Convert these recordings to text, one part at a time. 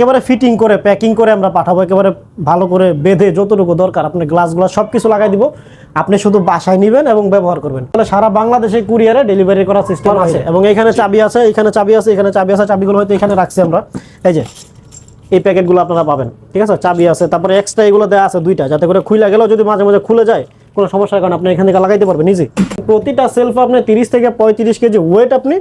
একেবারে ফিটিং করে প্যাকিং করে আমরা পাঠাবো, একেবারে ভালো করে বেঁধে যতটুকু দরকার আপনি গ্লাসগুলো সব কিছু লাগাই দিব, আপনি শুধু বাসায় নেবেন এবং ব্যবহার করবেন। তাহলে সারা বাংলাদেশে কুরিয়ারে ডেলিভারি করার সিস্টেম আছে। এবং এখানে চাবি আছে, এখানে চাবি আছে, এখানে চাবি আছে, চাবিগুলো হয়তো এখানে রাখছি আমরা, এই যে এই প্যাকেটগুলো আপনারা পাবেন, ঠিক আছে, চাবি আছে, তারপরে এক্সট্রা এগুলো দেওয়া আছে দুইটা, যাতে করে খুলে গেলেও যদি মাঝে মাঝে খুলে যায় কোনো সমস্যার কারণে আপনি এখান থেকে লাগাইতে পারবেন নিজে। প্রতিটা সেলফ আপনি 30 থেকে 35 কেজি ওয়েট আপনি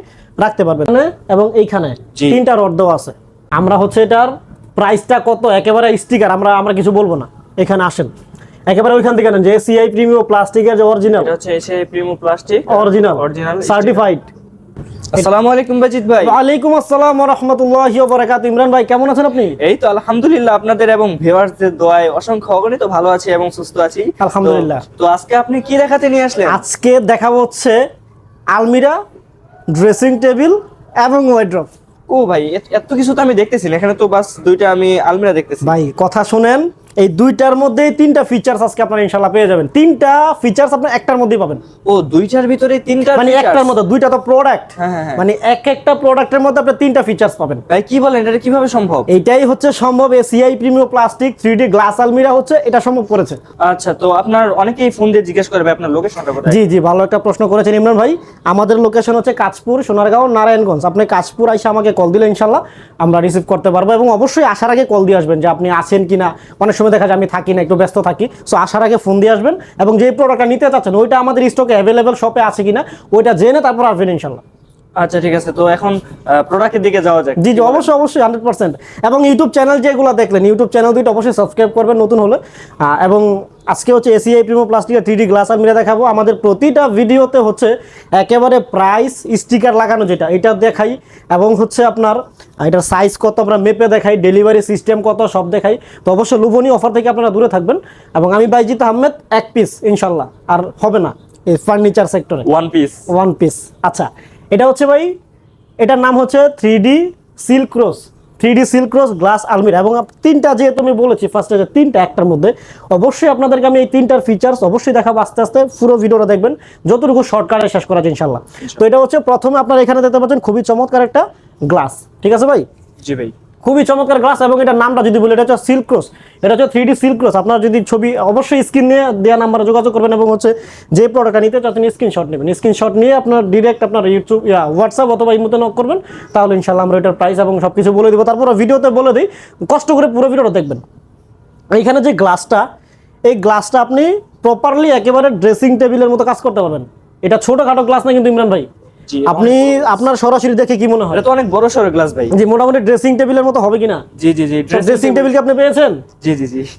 রাখতে পারবেন। এবং এইখানে 3টা রড দেওয়া আছে। আমরা হচ্ছে এটার প্রাইসটা কত একেবারে স্টিকার আমরা কিছু বলবো না, এখানে আসেন একেবারে ওইখান থেকে নেন যে এসিআই প্রিমিয়াম প্লাস্টিকের যে অরিজিনাল, এটা হচ্ছে ACI premium plastic original certified. আসসালামু আলাইকুম বাজিত ভাই। ওয়া আলাইকুম আসসালাম ওয়া রাহমাতুল্লাহি ওয়া বারাকাতুহু। ইমরান ভাই কেমন আছেন আপনি? এই তো আলহামদুলিল্লাহ, আপনাদের এবং ভিউয়ারদের দোয়ায় অসংখ্য অগণিত ভালো আছি এবং সুস্থ আছি আলহামদুলিল্লাহ। তো আজকে আপনি কি দেখাতে নিয়ে আসলেন? আজকে দেখাবো হচ্ছে আলমিরা, ড্রেসিং টেবিল এবং ওয়ার্ড্রপ। ও ভাই, এত কিছু তো আমি দেখতেছি না, এখানে তো বাস দুইটা আমি আলমিরা দেখতেছি। ভাই কথা শুনেন, এই দুইটার মধ্যে 3টা ফিচার্স আজকে আপনারা ইনশাআল্লাহ পেয়ে যাবেন। 3টা ফিচার্স আপনি একটার মধ্যেই পাবেন। ও দুইটার ভিতরে 3টা, মানে একটার মধ্যে দুইটা তো প্রোডাক্ট, হ্যাঁ। মানে একটা প্রোডাক্টের মধ্যে আপনি 3টা ফিচার্স পাবেন। ভাই কি বলেন, এটা কিভাবে সম্ভব? এইটাই হচ্ছে সম্ভব। ACI premium plastic 3D glass আলমিরা হচ্ছে এটা সম্ভব করেছে। আচ্ছা, তো আপনার অনেকেই ফোন দিয়ে জিজ্ঞেস করবে আপনার লোকেশনটা কোথায়। জি ভালো একটা প্রশ্ন করেছেন ইমরান ভাই। আমাদের লোকেশন হচ্ছে কাঁচপুর, সোনারগাঁও, নারায়ণগঞ্জ। আপনি কাঁচপুর আইসা আমাকে কল দিলে ইনশাআল্লাহ আমরা রিসিভ করতে পারবো। এবং অবশ্যই আসার আগে কল দিয়ে আসবেন যে আপনি আছেন কিনা। অনেক সময় দেখা যায় আমি থাকি না, একটু ব্যস্ত থাকি, সো আসার আগে ফোন দিয়ে আসবেন। এবং যে প্রোডাক্টটা নিতে চাচ্ছেন ওইটা আমাদের স্টকে অ্যাভেলেবেল শপে আছে কিনা ওইটা জেনে তারপর আসবেন ইনশাআল্লাহ। আচ্ছা ঠিক আছে, তো এখন প্রোডাক্টের দিকে যাওয়া যাক। জি অবশ্যই 100%। এবং ইউটিউব চ্যানেল যেগুলো দেখলেন, ইউটিউব চ্যানেল দুইটা অবশ্যই সাবস্ক্রাইব করবেন নতুন হলে। এবং আজকে হচ্ছে এসিআই প্রিমিয়াম প্লাস্টিকের 3D গ্লাস আলমিরা দেখাবো। আমাদের প্রতিটা ভিডিওতে হচ্ছে একেবারে প্রাইস স্টিকার লাগানো যেটা, এটা দেখাই। এবং হচ্ছে আপনার এটার সাইজ কত আমরা মেপে দেখাই, ডেলিভারি সিস্টেম কত সব দেখাই। তো অবশ্যই লোভনীয় অফার থেকে আপনারা দূরে থাকবেন। এবং আমি বাইজিত আহমেদ, এক পিস ইনশাল্লাহ আর হবে না এই ফার্নিচার সেক্টরে। One piece. আচ্ছা, এটা হচ্ছে ভাই, এটার নাম হচ্ছে 3D সিল্ক রোজ গ্লাস আলমিরা। এবং 3টা যেহেতু আমি বলেছি ফার্স্টে যে 3টা একটার মধ্যে, অবশ্যই আপনাদেরকে আমি এই 3টার ফিচার্স অবশ্যই দেখাবো। আস্তে আস্তে পুরো ভিডিওটা দেখবেন, যতটুকু শর্টকাটে শেষ করা যায় ইনশাল্লাহ। তো এটা হচ্ছে প্রথমে আপনারা এখানে দেখতে পাচ্ছেন খুবই চমৎকার একটা গ্লাস, ঠিক আছে ভাই? জি ভাই, খুবই চমৎকার গ্লাস। এবং এটার নামটা যদি বলি, এটা হচ্ছে সিল্ক রোজ, এটা হচ্ছে 3D সিল্ক রোজ। আপনার যদি ছবি অবশ্যই স্ক্রিনে দেওয়া নাম্বারে যোগাযোগ করবেন। এবং হচ্ছে যে প্রোডাক্টটা নিতে চাচ্ছেন স্ক্রিনশট নেবেন, স্ক্রিনশট নিয়ে আপনার ডিরেক্ট আপনার ইউটিউব হোয়াটসঅ্যাপ অথবা ইমোতে নক করবেন, তাহলে ইনশাল্লাহ আমরা এটার প্রাইস এবং সব কিছু বলে দিব। তারপর ভিডিওতে বলে দিই, কষ্ট করে পুরো ভিডিওটা দেখবেন। এইখানে যে গ্লাসটা, এই গ্লাসটা আপনি প্রপারলি একেবারে ড্রেসিং টেবিলের মতো কাজ করতে পারবেন। এটা ছোটখাটো গ্লাস না কিন্তু ইমরান ভাই, আপনি আপনার সরাসরি দেখে কি মনে হয়? এটা তো অনেক বড় সরো গ্লাস ভাই। জি, মোটামুটি ড্রেসিং টেবিলের মতো হবে কিনা? জি ড্রেসিং টেবিল কি আপনি পেয়েছেন? জি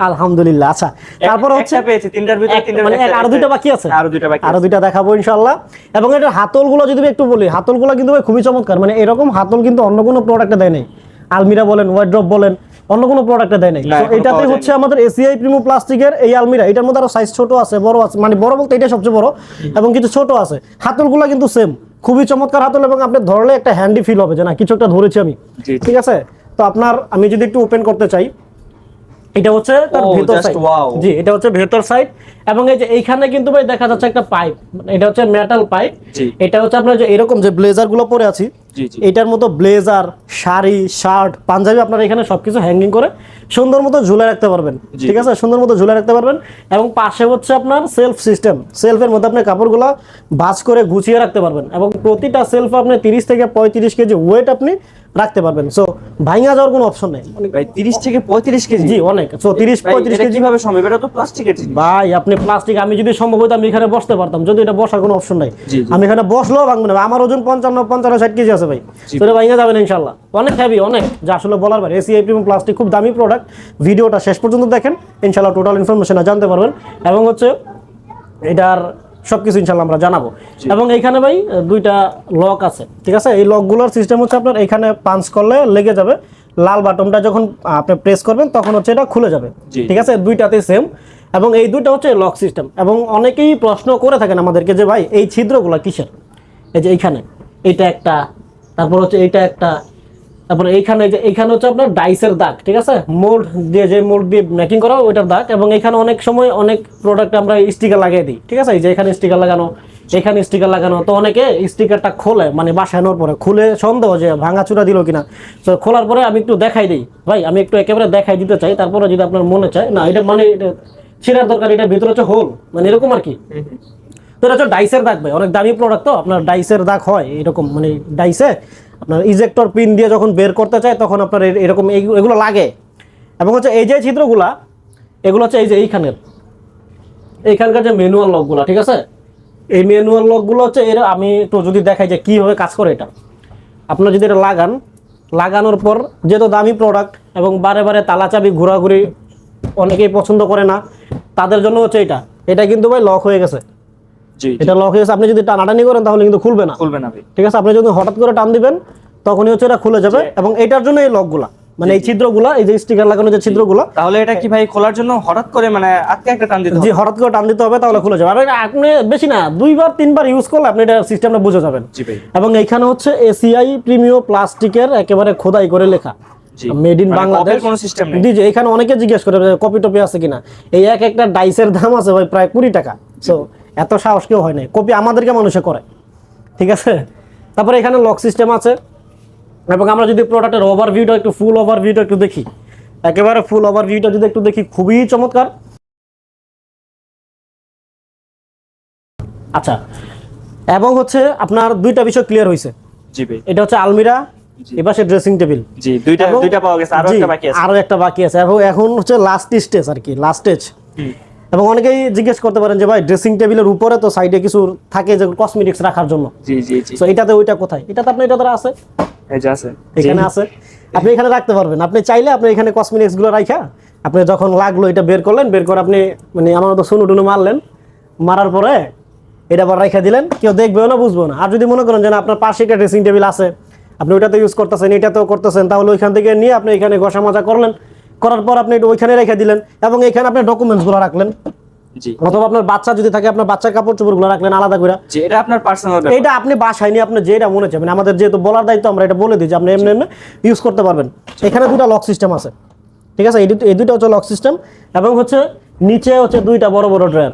আলহামদুলিল্লাহ। আচ্ছা, তারপর হচ্ছে পেয়েছি 3টার ভিতরে 3টা, মানে আরো 2টা বাকি আছে, আরো 2টা দেখাবো ইনশাআল্লাহ। এবং এটার হাতলগুলো যদি একটু বলি, হাতলগুলো কিন্তু ভাই খুবই চমৎকার। মানে এরকম হাতল কিন্তু অন্য কোনো প্রোডাক্টে দেয় নাই। আলমিরা বলেন, ওয়ার্ড্রপ বলেন, অন্য কোনো প্রোডাক্টে দেয় নাই। তো এটাতে হচ্ছে আমাদের এসিআই প্রিমিয়াম প্লাস্টিকের এই আলমিরা। এটার মধ্যে আরো সাইজ ছোট আছে, বড় আছে, মানে বড় বলতে এটা সবচেয়ে বড়, এবং কিছু ছোট আছে। হাতলগুলো কিন্তু সেম, খুবই চমৎকার হাতল। এবং আপনি ধরলে একটা হ্যান্ডি ফিল হবে যে না কিছু একটা ধরেছি আমি, ঠিক আছে? তো আপনার আমি যদি একটু ওপেন করতে চাই, এটা হচ্ছে তার ভেতর সাইড। জি, এটা হচ্ছে ভেতর সাইড। এবং এই যে এইখানে কিন্তু ভাই দেখা যাচ্ছে একটা পাইপ, এটা হচ্ছে মেটাল পাইপ। এটা হচ্ছে আপনার যে এরকম যে ব্লেজার গুলো পরে আছি, এটার মতো ব্লেজার, শাড়ি, শার্ট, পাঞ্জাবি আপনারা এখানে সবকিছু হ্যাঙ্গিং করে সুন্দর মতো ঝুলে রাখতে পারবেন, ঠিক আছে? সুন্দর মতো ঝুলে রাখতে পারবেন। এবং পাশে হচ্ছে আপনার সেলফ সিস্টেম, সেলফের মধ্যে আপনি কাপড়গুলো ভাঁজ করে গুছিয়ে রাখতে পারবেন। এবং প্রতিটা সেলফ আপনি 30 থেকে 35 কেজি ওয়েট আপনি রাখতে পারবেন। সো ভাঙা যাওয়ার কোনো অপশন নেই ভাই। 30 থেকে 35 কেজি? জি অনেক। সো 30-35 কেজি কিভাবে সম্ভব? এটা তো প্লাস্টিকের ভাই। আপনি প্লাস্টিক, আমি যদি সম্ভব হতো আমি এখানে বসতে পারতাম, যদি এটা বসার কোনো অপশন নাই। আমি এখানে বসলেও ভাঙবে না। আমার ওজন 55-60 কেজি আছে ভাই, তো এটা ভাঙা যাবে না ইনশাআল্লাহ। অনেক হেভি, অনেক, যা আসলে বলার বাইরে। এসিআই প্রিমিয়াম প্লাস্টিক খুব দামি প্রোডাক্ট। ভিডিওটা শেষ পর্যন্ত দেখেন, ইনশাআল্লাহ টোটাল ইনফরমেশন জানতে পারবেন। এবং হচ্ছে এটার সবকিছু ইনশাআল্লাহ আমরা জানাবো। এবং এইখানে ভাই 2টা লক আছে, ঠিক আছে? এই লকগুলোর সিস্টেম হচ্ছে আপনার এখানে পাঞ্চ করলে লেগে যাবে, লাল বাটনটা যখন আপনি প্রেস করবেন তখন হচ্ছে এটা খুলে যাবে, ঠিক আছে? 2টাতেই সেম। এবং এই 2টা হচ্ছে লক সিস্টেম। এবং অনেকেই প্রশ্ন করে থাকেন আমাদেরকে যে ভাই এই ছিদ্রগুলো কিসের? এই যে এইখানে এইটা একটা, তারপর হচ্ছে এইটা একটা, তারপর এইখানে যে এইখানে হচ্ছে আপনার ডাইসের দাগ, ঠিক আছে? মোল্ড দিয়ে, যে মোল্ড দিয়ে মেকিং করা ওইটার দাগ। এবং এখানে অনেক সময় অনেক প্রোডাক্ট আমরা স্টিকার লাগিয়ে দিই, ঠিক আছে? এই যে এখানে স্টিকার লাগানো, এখানে স্টিকার লাগানো, তো অনেকে স্টিকারটা খোলে মানে বাসায় আনার পরে খুলে সন্দেহ যে ভাঙাচুরা দিল কিনা। তো খোলার পরে আমি একটু দেখাই দিই ভাই, আমি একটু একেবারে দেখাই দিতে চাই, তারপরে যদি আপনার মনে চায় না এটা মানে এটা ছিঁড়ার দরকার, এটা ভিতরে হচ্ছে হোল মানে এরকম আর কি। তো এটা হচ্ছে ডাইসের দাগ ভাই, অনেক দামি প্রোডাক্ট, তো আপনার ডাইসের দাগ হয় এরকম, মানে ডাইসে আপনার ইজেক্টর পিন দিয়ে যখন বের করতে চায় তখন আপনার এরকম এগুলো লাগে। এবং হচ্ছে এই যে ছিদ্রগুলা, এগুলো হচ্ছে এই যে এইখানকার যে ম্যানুয়াল লকগুলো, ঠিক আছে, এই ম্যানুয়াল লকগুলো হচ্ছে এর আমি একটু যদি দেখাই যে কীভাবে কাজ করে এটা। আপনারা যদি এটা লাগানোর পর যেহেতু দামি প্রোডাক্ট এবং বারে বারে তালা চাবি ঘোরাঘুরি অনেকেই পছন্দ করে না, তাদের জন্য হচ্ছে এটা কিন্তু ভাই লক হয়ে গেছে। এটা লক হয়ে গেছে, আপনি যদি টানাটানি করেন তাহলে কিন্তু খুলবে না ভাই, ঠিক আছে। আপনি যদি হঠাৎ করে টান দিবেন তখনই হচ্ছে এটা খুলে যাবে। এবং এটার জন্য এই লকগুলা মানে এই ছিদ্রগুলা, এই যে স্টিকার লাগানো যে ছিদ্রগুলো, তাহলে এটা কি ভাই খোলার জন্য হঠাৎ করে মানে আটকে একটা টান দিতে হবে? জি, হঠাৎ করে টান দিতে হবে তাহলে খুলে যাবে। আর এটা আপনি বেশি না 2-3 বার ইউজ করলে আপনি এটা সিস্টেমটা বুঝে যাবেন। জি ভাই। এবং এইখানে হচ্ছে এসিআই প্রিমিয়াম প্লাস্টিকের একেবারে খোদাই করে লেখা মেড ইন বাংলাদেশ, কোনো সিস্টেম নেই। জি জি। এখানে অনেকে জিজ্ঞেস করে কপি টপি আছে কিনা, এই একটা ডাইসের দাম আছে ভাই প্রায় 20 টাকা। সো এত সাহস কেউ হয় না, কপি আমাদেরকে মানুষে করে, ঠিক আছে। তারপরে এখানে লক সিস্টেম আছে। এবং আমরা যদি প্রোডাক্টের ওভারভিউটা একটু ফুল ওভারভিউটা একটু দেখি, একেবারে ফুল ওভারভিউটা যদি একটু দেখি, খুবই চমৎকার। আচ্ছা, এবং হচ্ছে আপনার দুইটা বিষয় ক্লিয়ার হয়েছে। জি ভাই। এটা হচ্ছে আলমিরা, এপাশে ড্রেসিং টেবিল। জি, দুইটা পাওয়া গেছে, আরো একটা বাকি আছে। এবং এখন হচ্ছে লাস্ট স্টেজ আর কি, লাস্ট স্টেজ। এবং অনেকেই জিজ্ঞেস করতে পারেন যে ভাই ড্রেসিং টেবিলের উপরে তো সাইডে কিছু থাকে যে কসমেটিক্স রাখার জন্য। জি জি জি। তো এটাতে ওইটা কোথায়? এটাতে আপনি এটা দ্বারা আছে, এই যে আছে, এখানে আছে, আপনি এখানে রাখতে পারবেন। আপনি চাইলে আপনি এখানে কসমেটিক্স গুলো রাখা, আপনি যখন লাগলো এটা বের করলেন, বের করে আপনি মানে আমার মতো সুনু টুনু মারলেন, মারার পরে এটা আবার রাখা দিলেন, কেউ দেখবেও না বুঝবো না। আর যদি মনে করেন যে না আপনার পাশে একটা ড্রেসিং টেবিল আছে, আপনি ওইটাতে ইউজ করতেছেন, এটাতেও করতেছেন, তাহলে ওইখান থেকে নিয়ে আপনি এখানে ঘষা মাজা করলেন, করার পর আপনি ওইখানে রেখে দিলেন। এবং এখানে আপনি ডকুমেন্টস গুলো রাখলেন, জি। অথবা আপনার বাচ্চা যদি থাকে আপনার বাচ্চার কাপড় চোপড় গুলো রাখলেন আলাদা করে। জি, এটা আপনার পার্সোনাল ব্যাপার। এটা আপনি বাসায় নিয়ে আপনি যেটা মনে চায়, মানে আমাদের যেহেতু বলার দায়িত্ব আমরা এটা বলে দিই যে আপনি এমনি এমনি ইউজ করতে পারবেন। এখানে দুটো লক সিস্টেম আছে, ঠিক আছে, এই দুটো হচ্ছে লক সিস্টেম। এবং হচ্ছে নিচে হচ্ছে দুইটা বড় বড় ড্রয়ার,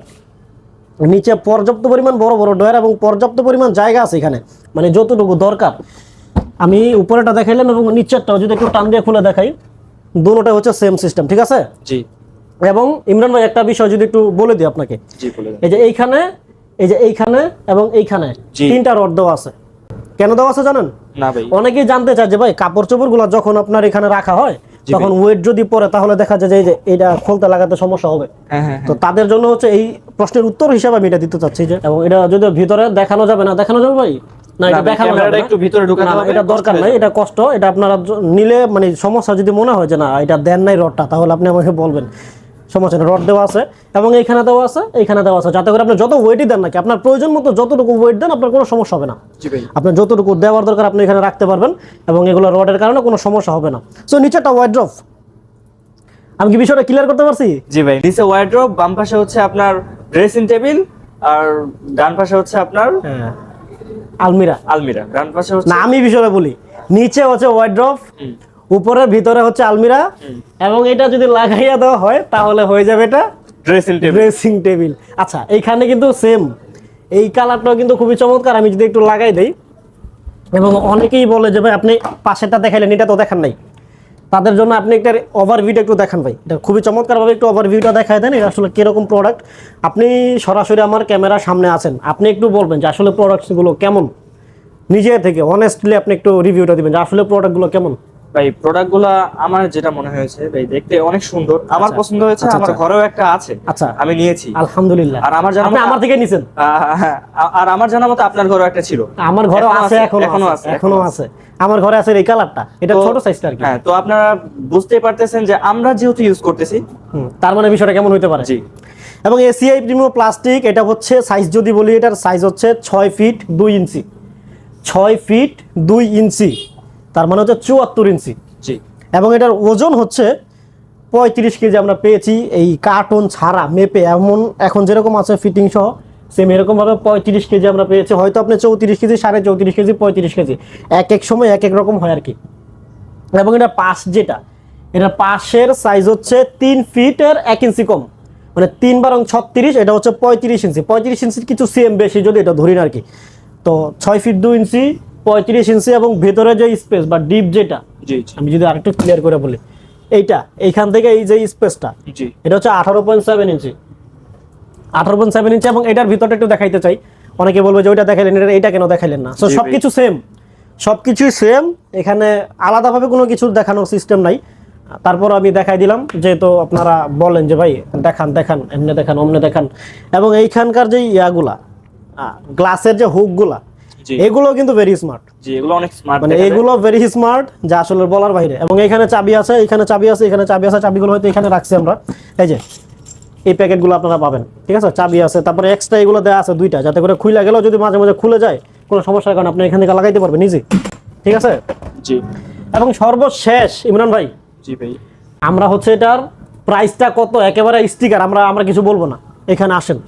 নিচে পর্যাপ্ত পরিমাণ বড় বড় ড্রয়ার এবং পর্যাপ্ত পরিমাণ জায়গা আছে এখানে, মানে যতটুকু দরকার। আমি উপরেটা দেখাইলাম এবং নিচেরটাও যদি একটু টান দিয়ে খুলে দেখাই, দুটোটা হচ্ছে সেম সিস্টেম, ঠিক আছে। জি। এবং ইমরান ভাই একটা বিষয় যদি একটু বলে দিই আপনাকে, জি বলে দেন। এই যে এইখানে এবং এইখানে তিনটা রড দেওয়া আছে। কেন দেওয়া আছে জানেন? না ভাই। অনেকেই জানতে চায় যে ভাই কাপড় চোপড় গুলো যখন আপনার এখানে রাখা হয় তখন ওয়েট যদি পড়ে তাহলে দেখা যায় যে এটা খোলতে লাগাতে সমস্যা হবে। তো তাদের জন্য হচ্ছে এই প্রশ্নের উত্তর হিসেবে আমি এটা দিতে চাচ্ছি যে, এবং এটা যদি ভিতরে দেখানো যাবে না, দেখানো যাবে ভাই না, এটা দেখানো যাবে না, একটু ভিতরে ঢুকাতে হবে, এটা দরকার নাই, এটা কষ্ট। এটা আপনারা নিলে মানে সমস্যা যদি মনে হয় যে না এটা দেন নাই রডটা, তাহলে আপনি আমাকে বলবেন, সমস্যা নেই। রড দেওয়া আছে এবং এইখানে দেওয়া আছে, এইখানে দেওয়া আছে, যাতে করে আপনি যত ওয়েটই দেন নাকি আপনার প্রয়োজন মতো যতটুকু ওয়েট দেন আপনার কোনো সমস্যা হবে না। আপনার যতটুকু দেওয়ার দরকার আপনি এখানে রাখতে পারবেন এবং এগুলো রডের কারণে কোনো সমস্যা হবে না। সো নিচেটা ওয়ার্ড্রপ, আমি কি বিষয়টা ক্লিয়ার করতে পারছি? জি ভাই। নিচে ওয়ার্ড্রপ, বাম পাশে হচ্ছে আপনার ড্রেসিং টেবিল, আর ডান পাশে হচ্ছে আপনার আলমিরা। ডান পাশে হচ্ছে না, আমি বিষয়টা বলি, নিচে হচ্ছে ওয়ার্ড্রপ, উপরে ভিতরে হচ্ছে আলমিরা, এবং এটা যদি লাগাইয়া দেওয়া হয় তাহলে হয়ে যাবে এটা ড্রেসিং টেবিল। আচ্ছা, এইখানে কিন্তু সেম এই কালারটাও কিন্তু খুবই চমৎকার। আমি যদি একটু লাগাই দেই, এবং অনেকেই বলে যে ভাই আপনি পাশেরটা দেখাইলেন, এটা তো দেখান নাই, তাদের জন্য আপনি একটা ওভারভিউটা একটু দেখান ভাই, এটা খুবই চমৎকারভাবে একটু ওভারভিউটা দেখায় দেন এটা আসলে কিরকম প্রোডাক্ট। আপনি সরাসরি আমার ক্যামেরার সামনে আছেন, আপনি একটু বলবেন যে আসলে প্রোডাক্টসগুলো কেমন, নিজে থেকে অনেস্টলি আপনি একটু রিভিউটা দিবেন যে আসলে প্রোডাক্টগুলো কেমন। ভাই প্রোডাক্টগুলো আমার যেটা মনে হয়েছে ভাই, দেখতে অনেক সুন্দর, আমার পছন্দ হয়েছে। আমার ঘরেও একটা আছে, আচ্ছা, আমি নিয়েছি আলহামদুলিল্লাহ। আর আমার জানা আপনি আমার থেকে নিছেন? আর আমার জানা মতো আপনার ঘরেও একটা ছিল। আমার ঘরেও আছে, এখনো আছে। আমার ঘরে আছে এই কালারটা, এটা ছোট সাইজটা আর কি। হ্যাঁ, তো আপনারা বুঝতেই পারতেছেন যে আমরা যেহেতু ইউজ করতেছি, তার মানে বিষয়টা কেমন হতে পারে। জি। এবং এসিআই প্রিমিয়াম প্লাস্টিক, এটা হচ্ছে সাইজ যদি বলি, এটার সাইজ হচ্ছে 6 ফিট 2 ইঞ্চি, 6 ফিট 2 ইঞ্চি, তার মানে হচ্ছে 74 ইঞ্চি। জি। এবং এটার ওজন হচ্ছে 35 কেজি আমরা পেয়েছি এই কার্টন ছাড়া মেপে, এমন এখন যেরকম আছে ফিটিং সহ সেম এরকমভাবে 35 কেজি আমরা পেয়েছি। হয়তো আপনি 34 কেজি, 34.5 কেজি, 35 কেজি, এক এক সময় এক এক রকম হয় আর কি। এবং এটা পাশ যেটা, এটা পাশের সাইজ হচ্ছে 3 ফিটের 1 ইঞ্চি কম, মানে 3×36, এটা হচ্ছে 35 ইঞ্চি। 35 ইঞ্চির কিছু সেম বেশি যদি এটা ধরি না আর কি। তো 6 ফিট 2 ইঞ্চি, 35 ইঞ্চি, এবং ভেতরে যে স্পেস বা ডিপ যেটা, আমি যদি আরেকটু ক্লিয়ার করে বলি, এইখান থেকে এই যে স্পেসটা, এটা হচ্ছে 18.7 ইঞ্চি। 18.7 ইঞ্চি, এবং এটার ভিতরটা একটু দেখাইতে চাই। অনেকে বলবে যে ওইটা দেখাইলেন, এটা কেন দেখাইলেন না? সো সবকিছু সেম, সবকিছুই সেম, এখানে আলাদাভাবে কোনো কিছু দেখানোর সিস্টেম নাই। তারপর আমি দেখাই দিলাম, যেহেতু আপনারা বলেন যে ভাই দেখান এমনি দেখান অমনে দেখান। এবং এইখানকার যে ইয়াগুলা, গ্লাসের যে হুকগুলা, এগুলো কিন্তু ভেরি স্মার্ট। এগুলো অনেক স্মার্ট, মানে এগুলো ভেরি স্মার্ট, যা আসলে বলার বাইরে। এবং এখানে চাবি আছে, এখানে চাবি আছে, এখানে চাবি আছে। চাবিগুলো হয়তো এখানে রাখছি আমরা, এই যে এই প্যাকেটগুলো আপনারা পাবেন, ঠিক আছে? চাবি আছে, তারপরে এক্সট্রা এগুলো দেওয়া আছে 2টা, যাতে করে খুলে গেলেও যদি মাঝে মাঝে খুলে যায় কোনো সমস্যার কারণে আপনি এখান থেকে লাগাইতে পারবেন ইজি, ঠিক আছে? জি। এবং সর্বশেষ ইমরান ভাই, জি ভাই, আমরা হচ্ছে এটার প্রাইসটা কত, একেবারে স্টিকার আমরা কিছু বলবো না, এখানে আসেন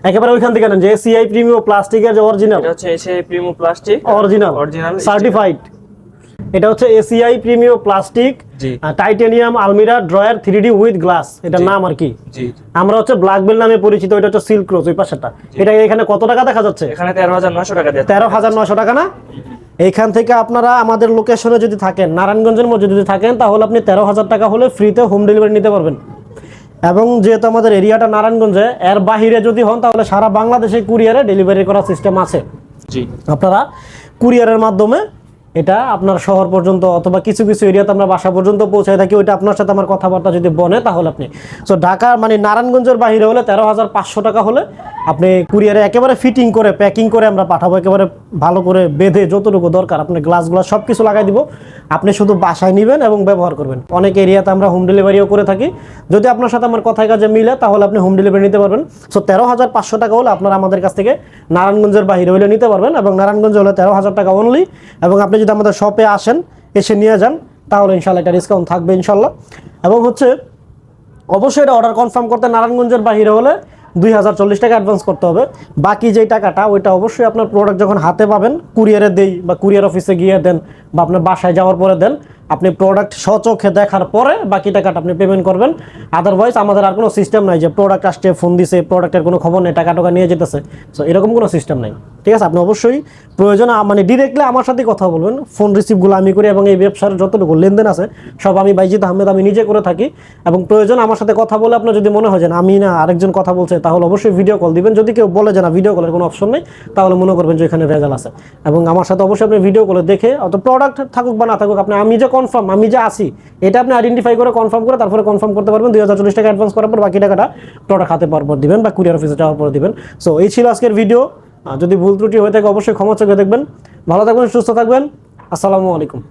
একেবারে ওইখান থেকে নেন, যে এসিআই প্রিমিয়াম প্লাস্টিকের যে অরিজিনাল, এটা হচ্ছে ACI premium plastic, original certified. এটা হচ্ছে এসিআই প্রিমিয়াম প্লাস্টিক টাইটানিয়াম আলমিরা ড্রয়ার 3D উইথ গ্লাস, এটার নাম আর কি। আমরা হচ্ছে ব্ল্যাক বেল নামে পরিচিত, এটা হচ্ছে সিল্ক রোজ ওই পাশেরটা। এটা এখানে কত টাকা দেখা যাচ্ছে? এখানে 13,900 টাকা দিয়ে, 13,900 টাকা না? এইখান থেকে আপনারা আমাদের লোকেশনে যদি থাকেন, নারায়ণগঞ্জের মধ্যে যদি থাকেন, তাহলে আপনি 13,000 টাকা হলে ফ্রিতে হোম ডেলিভারি নিতে পারবেন। এবং যেহেতু আমাদের এরিয়াটা নারায়ণগঞ্জে, এর বাহিরে যদি হন তাহলে সারা বাংলাদেশে কুরিয়ারে ডেলিভারি করার সিস্টেম আছে। আপনারা কুরিয়ারের মাধ্যমে এটা আপনার শহর পর্যন্ত অথবা কিছু কিছু এরিয়াতে আমরা বাসা পর্যন্ত পৌঁছায় থাকি। ওইটা আপনার সাথে আমার কথাবার্তা যদি বনে তাহলে আপনি, সো ঢাকা মানে নারায়ণগঞ্জের বাইরে হলে 13,500 টাকা হলে আপনি কুরিয়ারে একেবারে ফিটিং করে প্যাকিং করে আমরা পাঠাবো, একেবারে ভালো করে বেঁধে যতটুকু দরকার আপনার গ্লাসগুলো সব কিছু লাগাই দিব। আপনি শুধু বাসায় নেবেন এবং ব্যবহার করবেন। অনেক এরিয়াতে আমরা হোম ডেলিভারিও করে থাকি। যদি আপনার সাথে আমার কথায় কাজে মিলে তাহলে আপনি হোম ডেলিভারি নিতে পারবেন। সো 13,500 টাকা হলে আপনারা আমাদের কাছ থেকে নারায়ণগঞ্জের বাইরে হলে নিতে পারবেন, এবং নারায়ণগঞ্জে হলে 13,000 টাকা অনলি। এবং আপনি যদি আমাদের শপে আসেন, এসে নিয়ে যান, তাহলে ইনশাল্লাহ একটা ডিসকাউন্ট থাকবে ইনশাল্লাহ। এবং হচ্ছে অবশ্যই এটা অর্ডার কনফার্ম করতে নারায়ণগঞ্জের বাইরে হলে 2,040 টাকা অ্যাডভান্স করতে হবে। বাকি যেই টাকাটা ওইটা অবশ্যই আপনার প্রোডাক্ট যখন হাতে পাবেন, কুরিয়ারে দেই বা কুরিয়ার অফিসে গিয়ে দেন বা আপনার বাসায় যাওয়ার পরে দেন, আপনি প্রোডাক্ট স্বচক্ষে দেখার পরে বাকি টাকাটা আপনি পেমেন্ট করবেন। আদারওয়াইজ আমাদের আর কোনো সিস্টেম নাই যে প্রোডাক্ট আসছে, ফোন দিছে, প্রোডাক্টের কোনো খবর নেই, টাকা নিয়ে যেতেছে। সো এরকম কোনো সিস্টেম নাই, ঠিক আছে? আপনি অবশ্যই প্রয়োজন মানে ডিরেক্টলি আমার সাথে কথা বলবেন। ফোন রিসিভগুলো আমি করি, এবং এই ব্যবসার যতটুকু লেনদেন আছে সব আমি বাইজিৎ আহমেদ আমি নিজে করে থাকি। এবং প্রয়োজন আমার সাথে কথা বলে আপনার যদি মনে হয় যে আমি না আরেকজন কথা বলছে, তাহলে অবশ্যই ভিডিও কল দিবেন। যদি কেউ বলে যে না ভিডিও কলের কোনো অপশন নেই, তাহলে মনে করবেন যে এখানে ভেজাল আছে। এবং আমার সাথে অবশ্যই আপনি ভিডিও কলে দেখে, অত প্রোডাক্ট থাকুক বা না থাকুক, আপনি আমি যে কনফার্ম, আমি যে আসি, এটা আপনি আইডেন্টিফাই করে কনফার্ম করে তারপরে কনফার্ম করতে পারবেন। 2,040 টাকা অ্যাডভান্স করার পর বাকি টাকাটা প্রোডাক্ট হাতে পাওয়ার পর দিবেন বা কুরিয়ার অফিসে যাওয়ার পর দিবেন। সো এই ছিল আজকের ভিডিও। যদি ভুল ত্রুটি হয়ে থাকে অবশ্যই ক্ষমা চোখে দেখবেন। ভালো থাকবেন, সুস্থ থাকবেন। আসসালামু আলাইকুম।